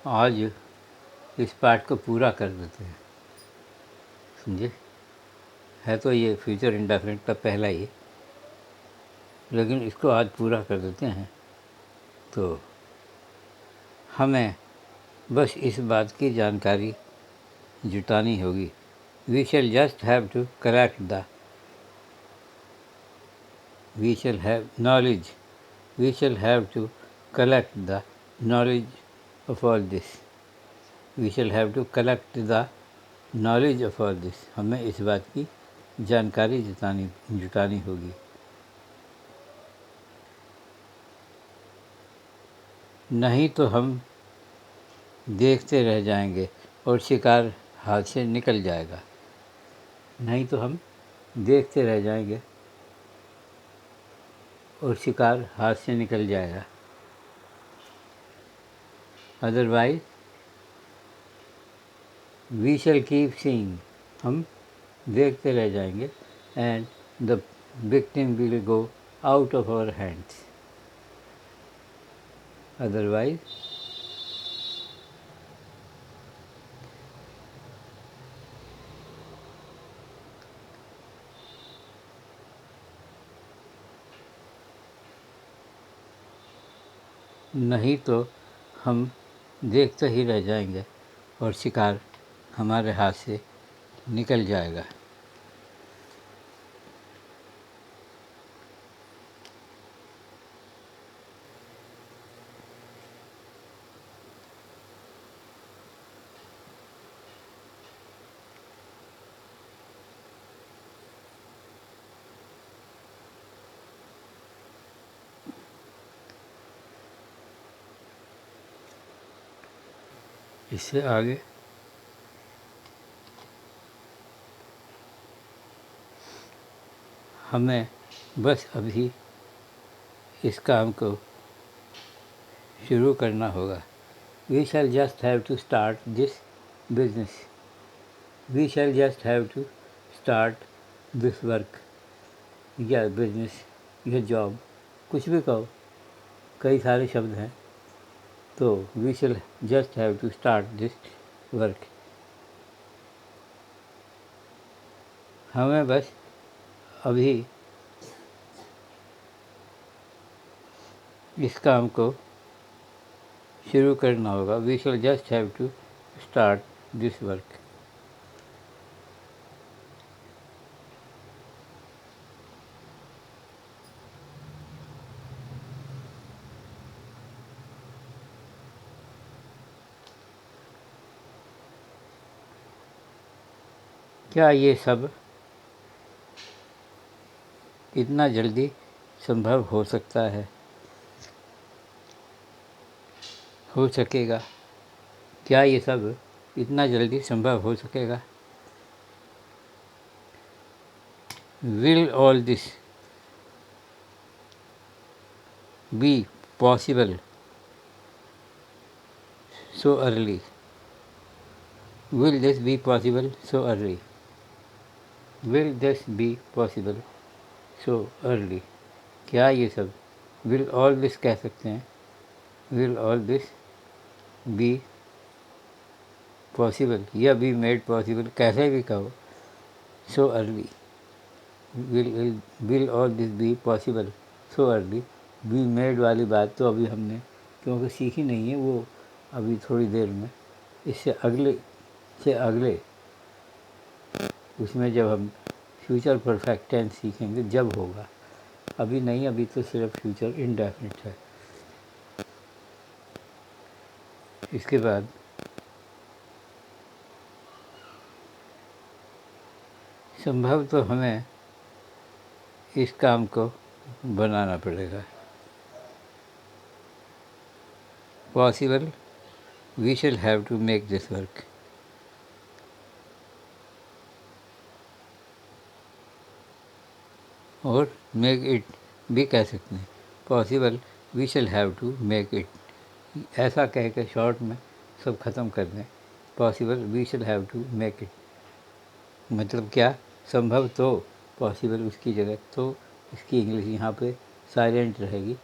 आज इस पार्ट को पूरा कर देते हैं, समझे। है तो ये फ्यूचर इंडेफिनिट का पहला ही, लेकिन इसको आज पूरा कर देते हैं। तो हमें बस इस बात की जानकारी जुटानी होगी। We shall just have to collect the we shall have knowledge we shall have to collect the knowledge of all this we shall have to collect the knowledge of all this. हमें इस बात की जानकारी जुटानी होगी। नहीं तो हम देखते रह जाएंगे और शिकार हाथ से निकल जाएगा। नहीं तो हम देखते रह जाएंगे और शिकार हाथ से निकल जाएगा। Otherwise we shall keep seeing, हम देखते रह जाएंगे, and the victim will go out of our hands. Otherwise नहीं तो हम देखते ही रह जाएंगे और शिकार हमारे हाथ से निकल जाएगा। इससे आगे हमें बस अभी इस काम को शुरू करना होगा। We shall just have to start this business we shall just have to start this work, या बिजनेस या जॉब, कुछ भी कहो, कई सारे शब्द हैं। तो we shall just have to start this work. हमें बस अभी इस काम को शुरू करना होगा। We shall just have to start this work. क्या ये सब इतना जल्दी संभव हो सकता है, हो सकेगा? क्या ये सब इतना जल्दी संभव हो सकेगा? Will all this be possible so early? Will this be possible so early? Will this be possible so early? क्या ये सब will all this कह सकते हैं? Will all this be possible या be made possible, कैसे भी कहो, so early? will all this be possible so early? be made वाली बात तो अभी हमने क्योंकि सीखी नहीं है, वो अभी थोड़ी देर में इससे अगले उसमें जब हम फ्यूचर परफेक्ट टेंस सीखेंगे जब होगा, अभी नहीं। अभी तो सिर्फ फ्यूचर इंडेफिनिट है। इसके बाद संभव तो हमें इस काम को बनाना पड़ेगा। Possible we shall have to make this work. और मेक इट भी कह सकते हैं। Possible we shall have to make it, ऐसा कह के शॉर्ट में सब ख़त्म कर दें। Possible we shall have to make it मतलब क्या? संभव तो, पॉसिबल उसकी जगह तो इसकी इंग्लिश यहाँ पे साइलेंट रहेगी।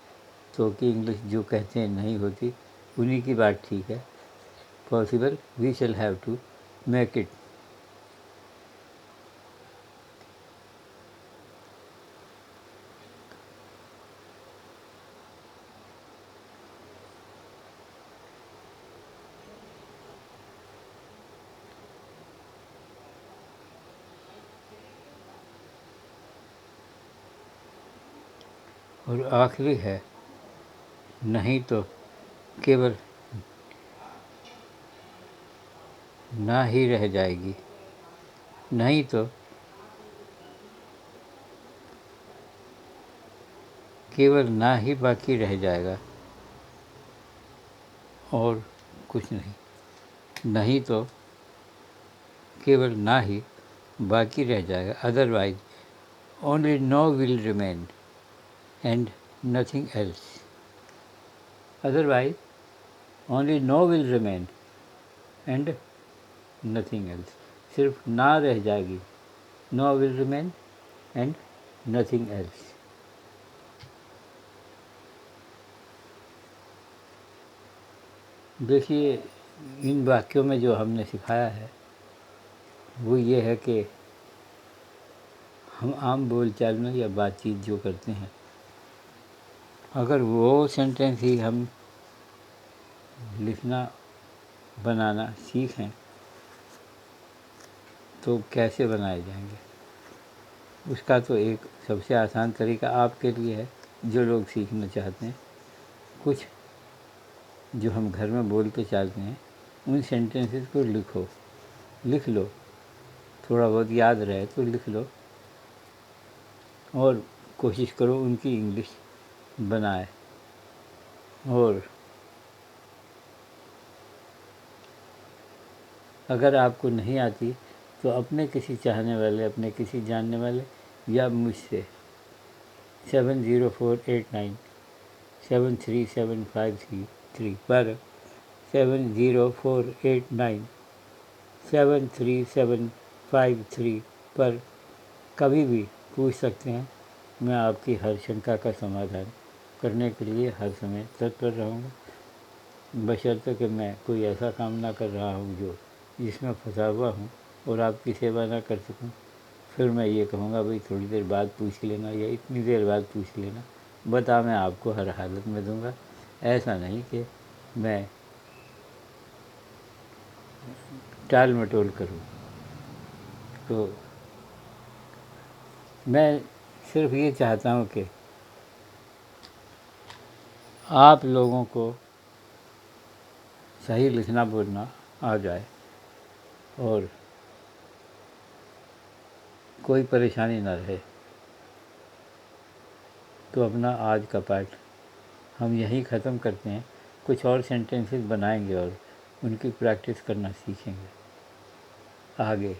तो की इंग्लिश जो कहते हैं नहीं होती, उन्हीं की बात ठीक है। possible, we shall have to make it. और आखिरी है, नहीं तो केवल ना ही रह जाएगी, नहीं तो केवल ना ही बाकी रह जाएगा और कुछ नहीं। नहीं तो केवल ना ही बाकी रह जाएगा, otherwise only no will remain and nothing else. Otherwise only no will remain and nothing else. सिर्फ ना रह जाएगी, no will remain and nothing else. देखिए, इन वाक्यों में जो हमने सिखाया है वो ये है कि हम आम बोलचाल में या बातचीत जो करते हैं, अगर वो सेंटेंस ही हम लिखना बनाना सीखें तो कैसे बनाए जाएंगे। उसका तो एक सबसे आसान तरीका आपके लिए है, जो लोग सीखना चाहते हैं। कुछ जो हम घर में बोलते चाहते हैं उन सेंटेंसेस को लिख लो, थोड़ा बहुत याद रहे तो लिख लो और कोशिश करो उनकी इंग्लिश बनाए। और अगर आपको नहीं आती तो अपने किसी चाहने वाले, अपने किसी जानने वाले या मुझसे 704897373533 पर 7048973753 पर कभी भी पूछ सकते हैं। मैं आपकी हर शंका का समाधान करने के लिए हर समय तत्पर रहूँगा, बशर्ते कि मैं कोई ऐसा काम ना कर रहा हूँ जिसमें फंसा हुआ हूँ और आपकी सेवा ना कर सकूँ। फिर मैं ये कहूँगा भाई थोड़ी देर बाद पूछ लेना या इतनी देर बाद पूछ लेना, बता मैं आपको हर हालत में दूँगा। ऐसा नहीं कि मैं टाल मटोल करूँ। तो मैं सिर्फ ये चाहता हूँ कि आप लोगों को सही लिखना बोलना आ जाए और कोई परेशानी ना रहे। तो अपना आज का पाठ हम यहीं ख़त्म करते हैं। कुछ और सेंटेंसेस बनाएंगे और उनकी प्रैक्टिस करना सीखेंगे आगे।